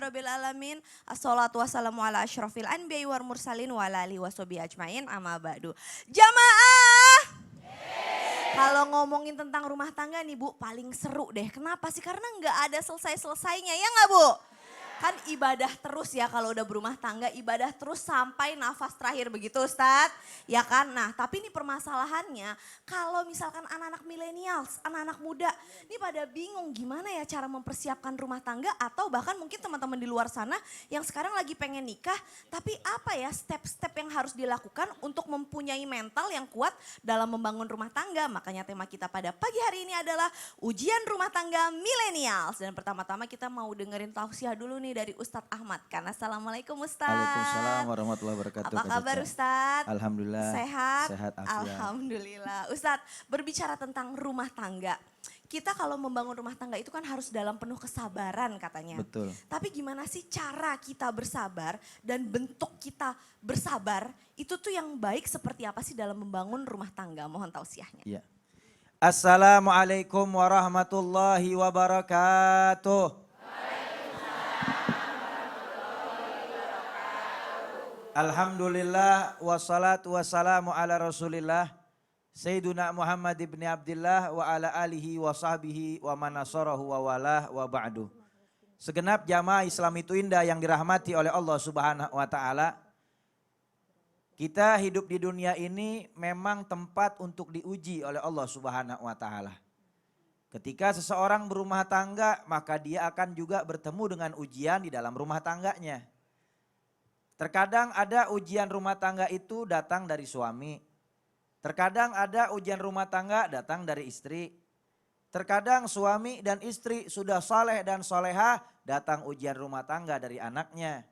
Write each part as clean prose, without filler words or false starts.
rabbil alamin. Assalatu wassalamu ala asyrafil anbiya'i wal mursalin wa ala alihi washabihi ajmain. Amma ba'du. Jamaah. Kalau ngomongin tentang rumah tangga nih Bu, paling seru deh. Kenapa sih? Karena nggak ada selesai-selesainya, ya nggak Bu? Kan ibadah terus ya kalau udah berumah tangga, ibadah terus sampai nafas terakhir begitu Ustadz. Ya kan? Nah tapi ini permasalahannya kalau misalkan anak-anak milenials, anak-anak muda, ini pada bingung gimana ya cara mempersiapkan rumah tangga atau bahkan mungkin teman-teman di luar sana yang sekarang lagi pengen nikah, tapi apa ya step-step yang harus dilakukan untuk mempunyai mental yang kuat dalam membangun rumah tangga. Makanya tema kita pada pagi hari ini adalah ujian rumah tangga milenials. Dan pertama-tama kita mau dengerin tausiah dulu nih dari Ustadz Ahmad kan. Assalamualaikum Ustadz. Waalaikumsalam warahmatullahi wabarakatuh. Apa kabar Ustadz? Alhamdulillah. Sehat? Sehat afiat. Alhamdulillah. Ustadz, berbicara tentang rumah tangga. Kita kalau membangun rumah tangga itu kan harus dalam penuh kesabaran katanya. Betul. Tapi gimana sih cara kita bersabar dan bentuk kita bersabar itu tuh yang baik seperti apa sih dalam membangun rumah tangga? Mohon tausiahnya. Ya. Assalamualaikum warahmatullahi wabarakatuh. Alhamdulillah wassalatu wassalamu ala rasulillah Sayyiduna Muhammad ibn Abdillah wa ala alihi wa sahbihi wa manasarahu wa walah wa ba'du. Segenap jamaah Islam itu indah yang dirahmati oleh Allah Subhanahu wa ta'ala. Kita hidup di dunia ini memang tempat untuk diuji oleh Allah Subhanahu wa ta'ala. Ketika seseorang berumah tangga maka dia akan juga bertemu dengan ujian di dalam rumah tangganya. Terkadang ada ujian rumah tangga itu datang dari suami. Terkadang ada ujian rumah tangga datang dari istri. Terkadang suami dan istri sudah soleh dan solehah, datang ujian rumah tangga dari anaknya.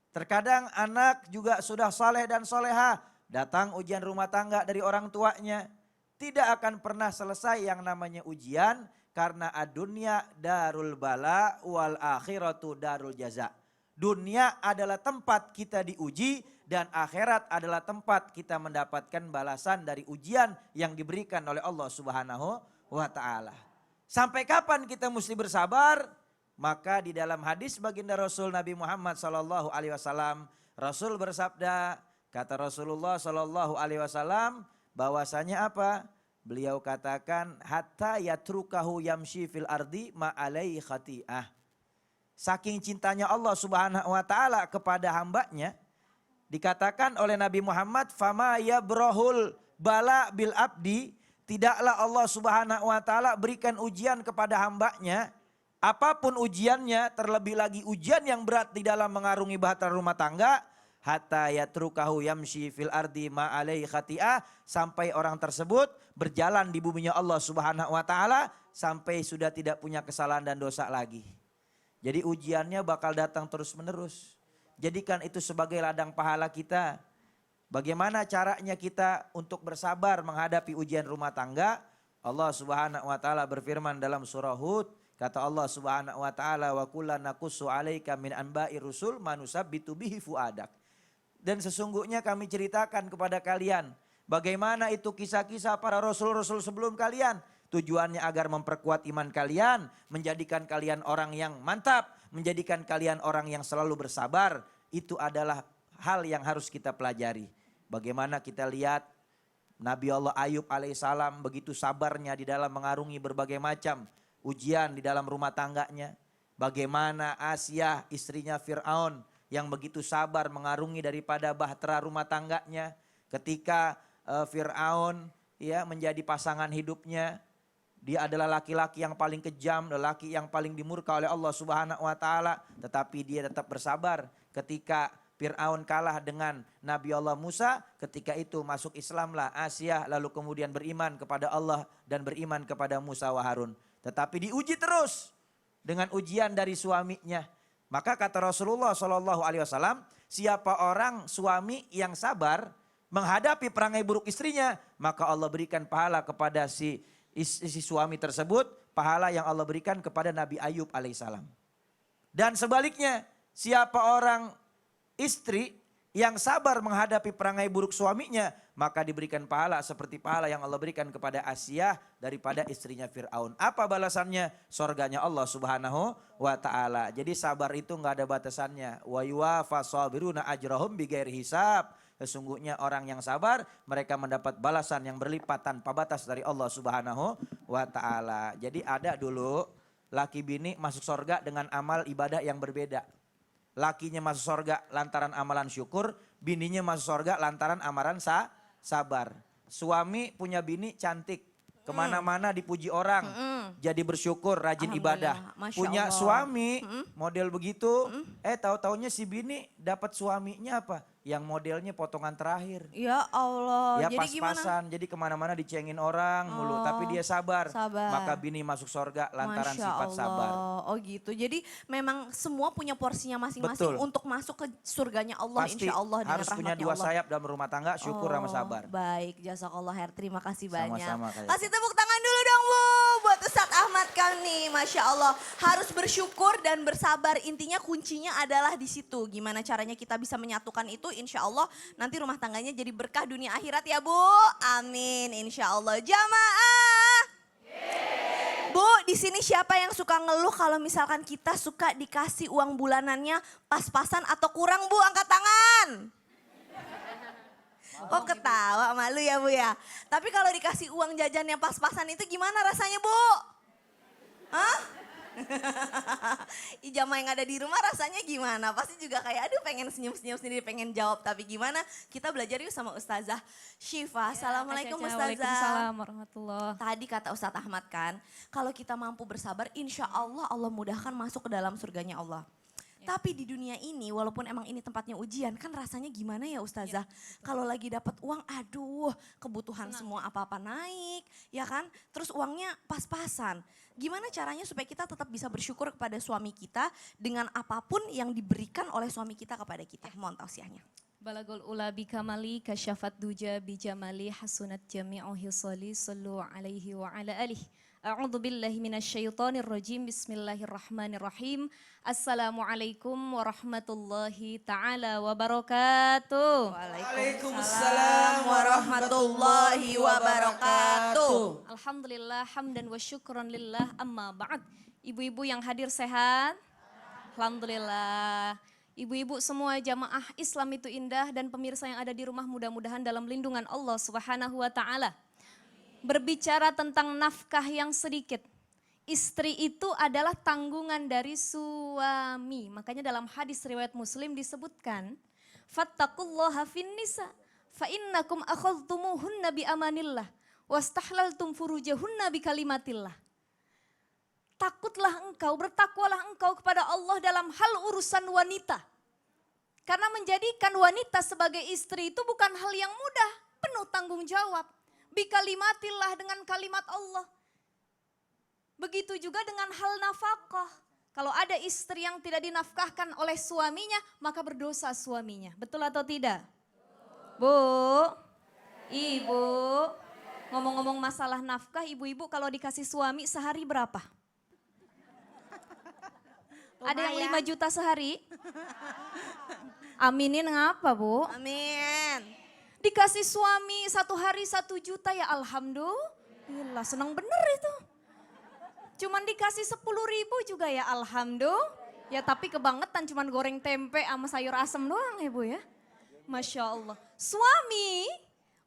Terkadang anak juga sudah soleh dan solehah, datang ujian rumah tangga dari orang tuanya. Tidak akan pernah selesai yang namanya ujian karena adunya darul bala wal akhiratu darul jaza. Dunia adalah tempat kita diuji dan akhirat adalah tempat kita mendapatkan balasan dari ujian yang diberikan oleh Allah Subhanahu wa ta'ala. Sampai kapan kita mesti bersabar? Maka di dalam hadis baginda Rasul Nabi Muhammad SAW, Rasul bersabda, kata Rasulullah SAW bahwasanya apa? Beliau katakan hatta yatrukahu yamshi fil ardi ma alaihi khati'ah. Saking cintanya Allah Subhanahu wa ta'ala kepada hambanya, dikatakan oleh Nabi Muhammad, fama yabrahul bala bil abdi, tidaklah Allah Subhanahu wa ta'ala berikan ujian kepada hambanya, apapun ujiannya, terlebih lagi ujian yang berat di dalam mengarungi bahtera rumah tangga, hatta yatrukahu yamshi fil ardi ma alaihi khati'ah, sampai orang tersebut berjalan di buminya Allah Subhanahu wa ta'ala, sampai sudah tidak punya kesalahan dan dosa lagi. Jadi ujiannya bakal datang terus menerus. Jadikan itu sebagai ladang pahala kita. Bagaimana caranya kita untuk bersabar menghadapi ujian rumah tangga? Allah Subhanahu wa ta'ala berfirman dalam surah Hud. Kata Allah Subhanahu wa ta'ala, wa kullan naqussu 'alaika min anba'i rusul ma nusabbitu bihi fuadak. Dan sesungguhnya kami ceritakan kepada kalian bagaimana itu kisah-kisah para rasul-rasul sebelum kalian. Tujuannya agar memperkuat iman kalian, menjadikan kalian orang yang mantap, menjadikan kalian orang yang selalu bersabar. Itu adalah hal yang harus kita pelajari. Bagaimana kita lihat Nabi Allah Ayub alaihissalam begitu sabarnya di dalam mengarungi berbagai macam ujian di dalam rumah tangganya. Bagaimana Asyah istrinya Fir'aun yang begitu sabar mengarungi daripada bahtera rumah tangganya. Ketika Fir'aun ya menjadi pasangan hidupnya. Dia adalah laki-laki yang paling kejam, lelaki yang paling dimurka oleh Allah Subhanahu wa ta'ala. Tetapi dia tetap bersabar ketika Fir'aun kalah dengan Nabi Allah Musa. Ketika itu masuk Islamlah Asyah, lalu kemudian beriman kepada Allah dan beriman kepada Musa wa Harun. Tetapi diuji terus dengan ujian dari suaminya. Maka kata Rasulullah SAW, siapa orang suami yang sabar menghadapi perangai buruk istrinya, maka Allah berikan pahala kepada si suami tersebut, pahala yang Allah berikan kepada Nabi Ayub alaihissalam. Dan sebaliknya, siapa orang istri yang sabar menghadapi perangai buruk suaminya, maka diberikan pahala seperti pahala yang Allah berikan kepada Asyah daripada istrinya Fir'aun. Apa balasannya? Sorganya Allah Subhanahu wa ta'ala. Jadi sabar itu nggak ada batasannya. Wa yuwafa sabiruna ajrahum bighairi hisab. Sesungguhnya orang yang sabar, mereka mendapat balasan yang berlipat tanpa batas dari Allah Subhanahu wa ta'ala. Jadi ada dulu laki bini masuk sorga dengan amal ibadah yang berbeda. Lakinya masuk sorga lantaran amalan syukur, bininya masuk sorga lantaran amalan sabar. Suami punya bini cantik, kemana-mana dipuji orang, jadi bersyukur, rajin ibadah. Masya Punya Allah. suami model begitu, tahu-taunya si bini dapat suaminya apa? Yang modelnya potongan terakhir. Ya Allah, Ya jadi gimana? pas-pasan, jadi kemana-mana dicengin orang mulu, tapi dia sabar. Sabar. Maka bini masuk sorga lantaran Masya sifat Allah. sabar. Oh gitu, jadi memang semua punya porsinya masing-masing Betul. untuk masuk ke surganya Allah, Pasti insya Allah dengan harus punya rahmatnya dua Allah. sayap dalam rumah tangga, syukur sama sabar. Baik, jazakallah khair, terima kasih banyak. Sama-sama, Kak. Kasih tepuk tangan dulu dong Bu, buat Ustadz Ahmad kami, Masya Allah. Harus bersyukur dan bersabar, intinya kuncinya adalah di situ. Gimana caranya kita bisa menyatukan itu, insya Allah nanti rumah tangganya jadi berkah dunia akhirat ya Bu. Amin, insya Allah. Jamaah. Bu, di sini siapa yang suka ngeluh kalau misalkan kita suka dikasih uang bulanannya pas-pasan atau kurang Bu? Angkat tangan. Oh ketawa, malu ya Bu ya. Tapi kalau dikasih uang jajan yang pas-pasan itu gimana rasanya Bu? Hah? Ijamah yang ada di rumah rasanya gimana? Pasti juga kayak aduh pengen senyum-senyum sendiri, pengen jawab. Tapi gimana? Kita belajar yuk sama Ustazah Syifa. Assalamualaikum Ustazah. Waalaikumsalam warahmatullahi. Tadi kata Ustadz Ahmad kan, kalau kita mampu bersabar insya Allah Allah mudahkan masuk ke dalam surganya Allah. Tapi di dunia ini walaupun emang ini tempatnya ujian kan rasanya gimana ya Ustazah. Kalau lagi dapat uang aduh kebutuhan semua apa-apa naik ya kan. Terus uangnya pas-pasan. Gimana caranya supaya kita tetap bisa bersyukur kepada suami kita dengan apapun yang diberikan oleh suami kita kepada kita. Mohon tausiahnya. Balagul ula bikamali kasyafat duja bijamali hasunat jami'u hisali sallu alaihi wa ala alihi. A'udzu billahi minasyaitonir rajim. Bismillahirrahmanirrahim. Assalamualaikum warahmatullahi taala wabarakatuh. Waalaikumsalam warahmatullahi wabarakatuh. Alhamdulillah hamdan wa syukran lillah amma ba'd. Ibu-ibu yang hadir sehat? Alhamdulillah. Ibu-ibu semua jamaah Islam itu indah dan pemirsa yang ada di rumah mudah-mudahan dalam lindungan Allah Subhanahu wa taala. Berbicara tentang nafkah yang sedikit. Istri itu adalah tanggungan dari suami. Makanya dalam hadis riwayat Muslim disebutkan, fattaqullaha fin nisa fa innakum akhadhtumuhunna bi amanillah wastahlaltum furujahunna bi kalimatillah. Takutlah engkau, bertakwalah engkau kepada Allah dalam hal urusan wanita. Karena menjadikan wanita sebagai istri itu bukan hal yang mudah, penuh tanggung jawab. Bikalimatillah, dengan kalimat Allah. Begitu juga dengan hal nafkah. Kalau ada istri yang tidak dinafkahkan oleh suaminya, maka berdosa suaminya. Betul atau tidak? Bu, ibu, ngomong-ngomong masalah nafkah, ibu-ibu kalau dikasih suami sehari berapa? Ada yang 5 juta sehari? Aminin ngapa Bu? Amin. Dikasih suami 1 hari 1 juta ya alhamdulillah, senang bener itu. Cuman dikasih 10.000 juga ya alhamdulillah. Ya tapi kebangetan cuman goreng tempe sama sayur asem doang ya Bu ya. Masya Allah. Suami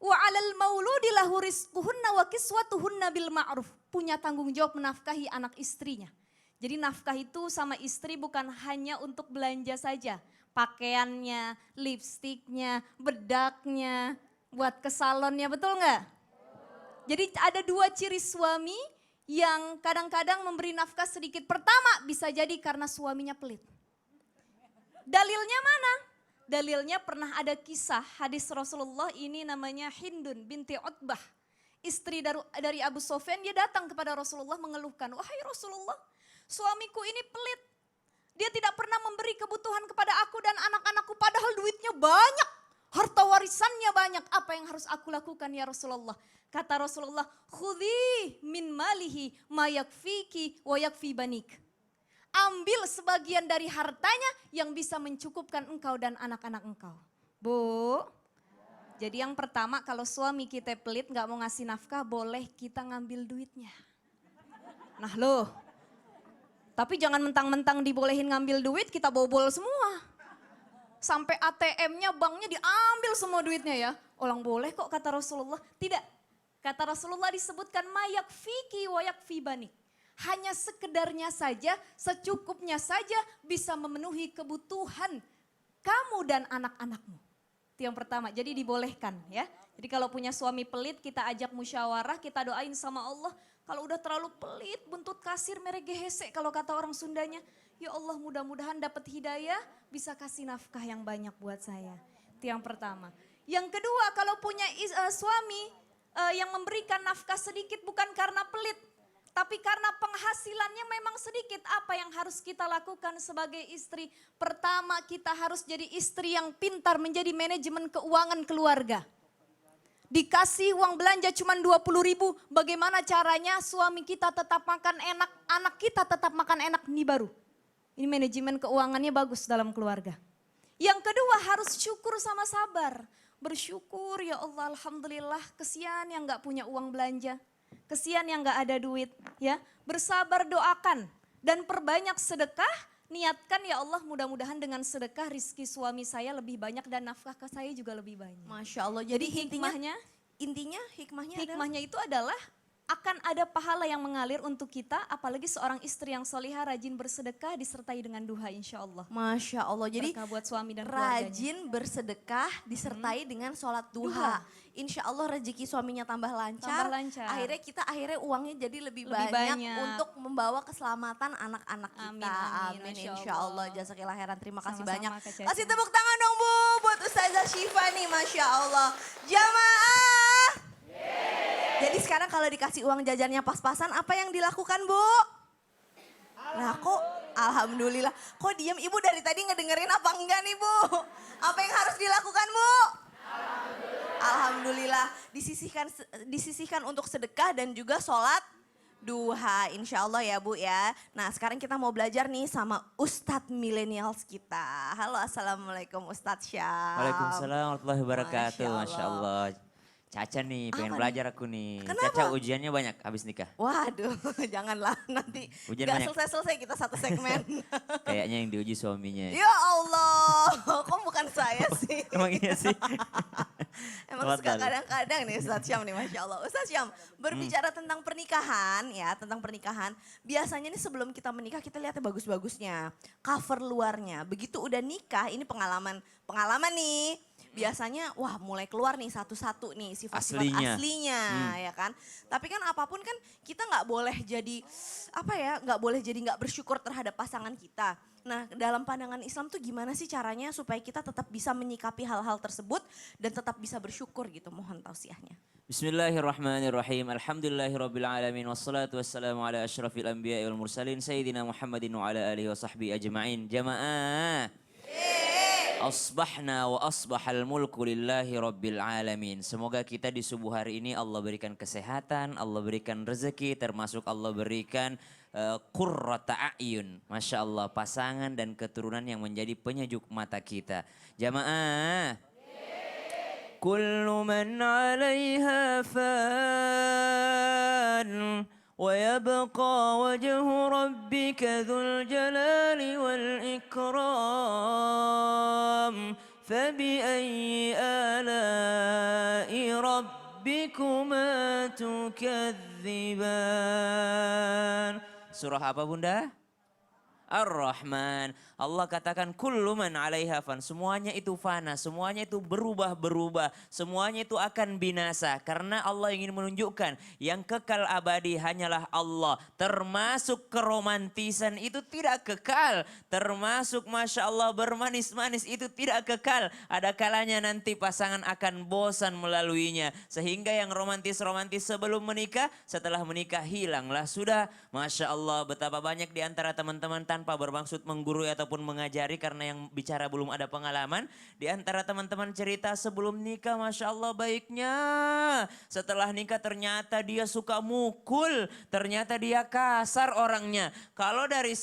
wa alal mauludi lahu rizquhunna wa kiswatuhunna bil ma'ruf. Punya tanggung jawab menafkahi anak istrinya. Jadi nafkah itu sama istri bukan hanya untuk belanja saja. Pakaiannya, lipstiknya, bedaknya, buat ke salonnya, betul nggak? Jadi ada 2 ciri suami yang kadang-kadang memberi nafkah sedikit. Pertama bisa jadi karena suaminya pelit. Dalilnya mana? Dalilnya pernah ada kisah hadis Rasulullah, ini namanya Hindun binti Utbah. Istri dari Abu Sufyan, dia datang kepada Rasulullah mengeluhkan, wahai Rasulullah, suamiku ini pelit. Dia tidak pernah memberi kebutuhan kepada aku dan anak-anakku padahal duitnya banyak. Harta warisannya banyak. Apa yang harus aku lakukan ya Rasulullah? Kata Rasulullah, khudhi min malihi ma yakfiki wa yakfi banik. Ambil sebagian dari hartanya yang bisa mencukupkan engkau dan anak-anak engkau. Bu, jadi yang pertama kalau suami kita pelit nggak mau ngasih nafkah, boleh kita ngambil duitnya. Nah loh, tapi jangan mentang-mentang dibolehin ngambil duit kita bobol semua. Sampai ATM-nya, banknya diambil semua duitnya ya. Orang boleh kok kata Rasulullah. Tidak, kata Rasulullah disebutkan mayak fiki wayak fibanik. Hanya sekedarnya saja, secukupnya saja bisa memenuhi kebutuhan kamu dan anak-anakmu. Itu yang pertama, jadi dibolehkan ya. Jadi kalau punya suami pelit kita ajak musyawarah, kita doain sama Allah. Kalau udah terlalu pelit, buntut kasir merek gehese kalau kata orang Sundanya. Ya Allah mudah-mudahan dapat hidayah, bisa kasih nafkah yang banyak buat saya. Itu yang pertama. Yang kedua kalau punya suami yang memberikan nafkah sedikit bukan karena pelit. Tapi karena penghasilannya memang sedikit, apa yang harus kita lakukan sebagai istri? Pertama kita harus jadi istri yang pintar menjadi manajemen keuangan keluarga. Dikasih uang belanja cuma 20.000, bagaimana caranya suami kita tetap makan enak, anak kita tetap makan enak, ini baru. Ini manajemen keuangannya bagus dalam keluarga. Yang kedua harus syukur sama sabar. Bersyukur ya Allah alhamdulillah, kesian yang gak punya uang belanja. Kesian yang gak ada duit ya. Bersabar doakan dan perbanyak sedekah. Niatkan ya Allah mudah-mudahan dengan sedekah rizki suami saya lebih banyak dan nafkah ke saya juga lebih banyak. Masya Allah. Jadi hikmahnya hikmahnya itu adalah akan ada pahala yang mengalir untuk kita, apalagi seorang istri yang solihah rajin bersedekah disertai dengan duha insya Allah. Masya Allah, jadi berkah buat suami dan keluarganya. rajin bersedekah disertai dengan sholat duha. Insya Allah rezeki suaminya tambah lancar. Akhirnya kita uangnya jadi lebih banyak untuk membawa keselamatan anak-anak kita. Amin. Insya Allah. Jazakillah khairan. Terima kasih banyak. Kasih tepuk tangan dong Bu buat Ustazah Syifa nih, Masya Allah. Jamaah. Jadi sekarang kalau dikasih uang jajannya pas-pasan, apa yang dilakukan Bu? Nah kok alhamdulillah, kok diem Ibu dari tadi ngedengerin apa enggak nih Bu? Apa yang harus dilakukan Bu? Alhamdulillah disisihkan untuk sedekah dan juga sholat duha insya Allah ya Bu ya. Nah sekarang kita mau belajar nih sama Ustadz millennials kita. Halo assalamualaikum Ustadz Syam. Waalaikumsalam warahmatullahi wabarakatuh. Masya Allah. Caca nih, pengen belajar aku nih. Kenapa? Caca ujiannya banyak habis nikah. Waduh, janganlah nanti Ujian gak banyak. selesai-selesai kita satu segmen. Kayaknya yang diuji suaminya. Ya Allah, kok bukan saya sih? Emang iya sih? Emang Telat suka kali. kadang-kadang nih Ustadz Syam nih Masya Allah. Ustadz Syam, berbicara tentang pernikahan ya, tentang pernikahan. Biasanya nih sebelum kita menikah kita lihatnya bagus-bagusnya. Cover luarnya, begitu udah nikah ini pengalaman nih. Biasanya wah mulai keluar nih satu-satu nih sifat-sifat aslinya ya kan. Tapi kan apapun kan kita nggak boleh jadi nggak boleh jadi nggak bersyukur terhadap pasangan kita. Nah dalam pandangan Islam tuh gimana sih caranya supaya kita tetap bisa menyikapi hal-hal tersebut dan tetap bisa bersyukur gitu, mohon tausiahnya. Bismillahirrahmanirrahim. Alhamdulillahirrabbilalamin. Wassalatu wassalamu ala asyrafil anbiya wal mursalin. Sayyidina Muhammadin wa ala alihi wa sahbihi ajma'in. Jamaah. Asbahna wa asbahal mulku lillahi rabbil alamin. Semoga kita di subuh hari ini Allah berikan kesehatan, Allah berikan rezeki, termasuk Allah berikan qurrata a'yun. Masya Allah, pasangan dan keturunan yang menjadi penyejuk mata kita. Jamaah. Kullu man 'alaiha fan. ويبقى وجه ربك ذو الجلال والإكرام فبأي آلاء ربكما تكذبان. Surah apa Bunda? Ar-Rahman. Allah katakan kullu man 'alaiha fan. Semuanya itu fana, semuanya itu berubah-berubah, semuanya itu akan binasa. Karena Allah ingin menunjukkan yang kekal abadi hanyalah Allah. Termasuk keromantisan itu tidak kekal. Termasuk Masya Allah bermanis-manis itu tidak kekal. Ada kalanya nanti pasangan akan bosan melaluinya. Sehingga yang romantis-romantis sebelum menikah, setelah menikah hilanglah sudah. Masya Allah betapa banyak di antara teman-teman tanpa bermaksud menggurui ataupun mengajari karena yang bicara belum ada pengalaman. Di antara teman-teman cerita sebelum nikah Masya Allah baiknya. Setelah nikah ternyata dia suka mukul, ternyata dia kasar orangnya. Kalau dari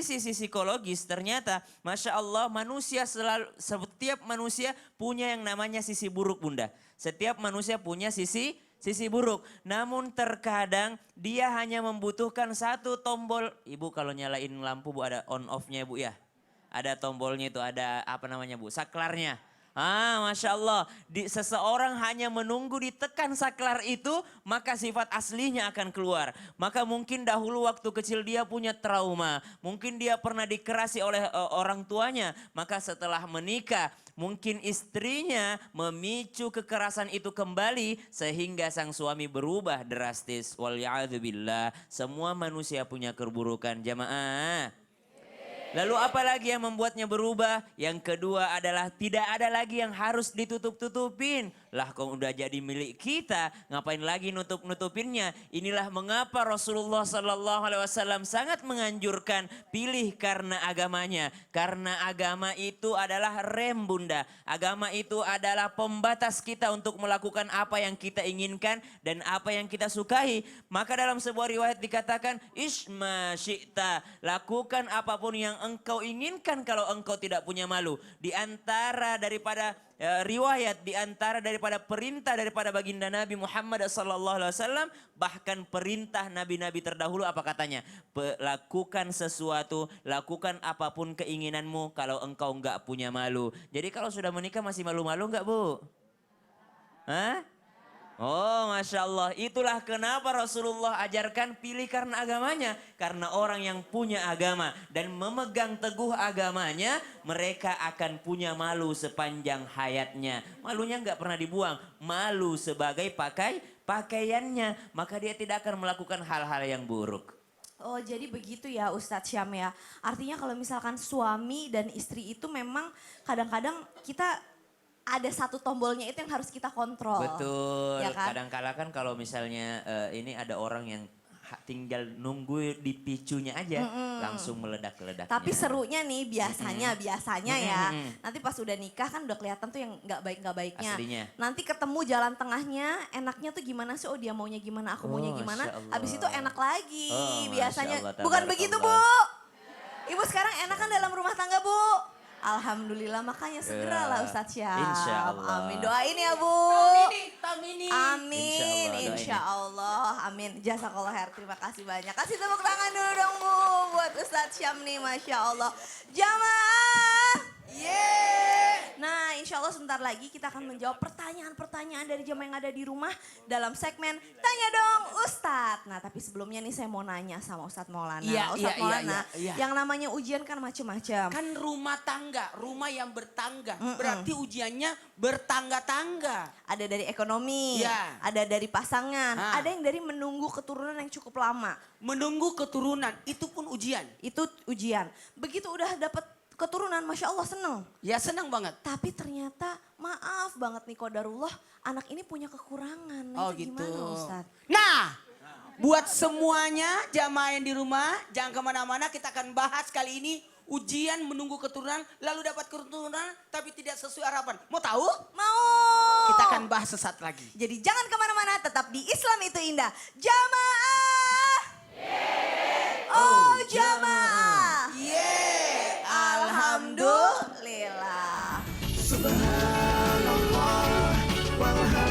sisi psikologis ternyata Masya Allah manusia setiap manusia punya yang namanya sisi buruk Bunda. Setiap manusia punya sisi buruk. Namun terkadang dia hanya membutuhkan satu tombol. Ibu kalau nyalain lampu Bu ada on off-nya Bu ya. Ada tombolnya itu, ada apa namanya Bu, saklarnya. Masya Allah, seseorang hanya menunggu ditekan saklar itu, maka sifat aslinya akan keluar. Maka mungkin dahulu waktu kecil dia punya trauma, mungkin dia pernah dikerasi oleh orang tuanya, maka setelah menikah, mungkin istrinya memicu kekerasan itu kembali, sehingga sang suami berubah drastis. Waliyadzubillah, semua manusia punya keburukan jamaah. Lalu apa lagi yang membuatnya berubah? Yang kedua adalah tidak ada lagi yang harus ditutup-tutupin. Lah kau udah jadi milik kita, ngapain lagi nutup-nutupinnya? Inilah mengapa Rasulullah SAW sangat menganjurkan pilih karena agamanya. Karena agama itu adalah rem Bunda. Agama itu adalah pembatas kita untuk melakukan apa yang kita inginkan dan apa yang kita sukai. Maka dalam sebuah riwayat dikatakan, Ishma syi'ta, lakukan apapun yang engkau inginkan kalau engkau tidak punya malu. Di antara daripada riwayat, di antara daripada perintah daripada baginda Nabi Muhammad SAW, bahkan perintah nabi-nabi terdahulu apa katanya? Lakukan sesuatu, lakukan apapun keinginanmu kalau engkau enggak punya malu. Jadi kalau sudah menikah masih malu-malu enggak Bu? Hah? Oh Masya Allah, itulah kenapa Rasulullah ajarkan pilih karena agamanya. Karena orang yang punya agama dan memegang teguh agamanya, mereka akan punya malu sepanjang hayatnya. Malunya nggak pernah dibuang, malu sebagai pakaiannya. Maka dia tidak akan melakukan hal-hal yang buruk. Oh jadi begitu ya Ustadz Syam ya. Artinya kalau misalkan suami dan istri itu memang kadang-kadang kita ada satu tombolnya itu yang harus kita kontrol. Betul. Ya kan? Kadang-kala kan kalau misalnya ini ada orang yang tinggal nunggu dipicunya aja langsung meledak-ledaknya. Tapi serunya nih biasanya ya. Nanti pas udah nikah kan udah kelihatan tuh yang nggak baiknya. Aslinya. Nanti ketemu jalan tengahnya, enaknya tuh gimana sih? Oh dia maunya gimana, aku maunya gimana. Masya Allah. Habis itu enak lagi Oh, biasanya. Masya Allah, Bukan begitu Bu? tabarakallah. Ibu sekarang enak kan dalam rumah tangga Bu? Alhamdulillah, makanya segeralah Ustadz Syam. Insya Allah. Amin, doain ya Bu. Tamini. Amin, Insya insya Allah, amin. Jazakallah khair, terima kasih banyak. Kasih tepuk tangan dulu dong Bu buat Ustadz Syam nih, Masya Allah. Jamaah. Nah insya Allah sebentar lagi kita akan menjawab pertanyaan-pertanyaan dari jamaah yang ada di rumah dalam segmen Tanya Dong Ustadz. Nah tapi sebelumnya nih saya mau nanya sama Ustadz Maulana. Ustadz Maulana, yang namanya ujian kan macam-macam. Kan rumah tangga, rumah yang bertangga. Berarti ujiannya bertangga-tangga. Ada dari ekonomi, Iya. ada dari pasangan, Ah. ada yang dari menunggu keturunan yang cukup lama. Menunggu keturunan, itu pun ujian. Itu ujian. Begitu udah dapet keturunan, Masya Allah seneng. Ya senang banget. Tapi ternyata maaf banget nih Qadarullah, anak ini punya kekurangan. Nah, Oh itu gitu. gimana Ustaz? Nah, buat semuanya jamaah yang di rumah, jangan kemana-mana, kita akan bahas kali ini ujian menunggu keturunan, lalu dapat keturunan tapi tidak sesuai harapan. Mau tahu? Mau. Kita akan bahas sesaat lagi. Jadi jangan kemana-mana, tetap di Islam itu indah. Jamaah. Oh jamaah. Alhamdulillah. Subhanallah walhamdulillah